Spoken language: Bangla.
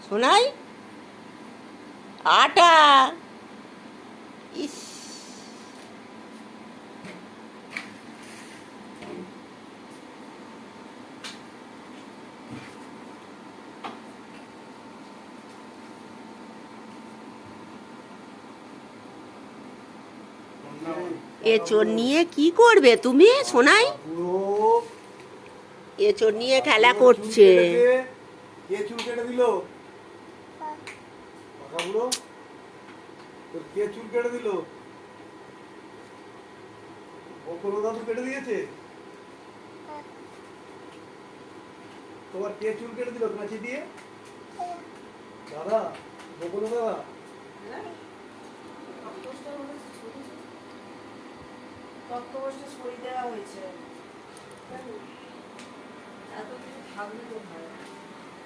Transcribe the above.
সোনাই আটা। ইস, এঁচোড় নিয়ে কি করবে তুমি সোনাই? এঁচোড় নিয়ে খেলা করছে। কে চুল কেটে দিল? পাকা বুড়ো, তোর কে চুল কেটে দিল? বকুলো দাদু কেটে দিয়েছে? তোমার কে চুল কেটে দিল কাঁচি দিয়ে? দাদা, বকুলো দাদা। তক্তপোষটা সরিয়ে দেওয়া হয়েছে। এত কিছু থাকলে তো হয়।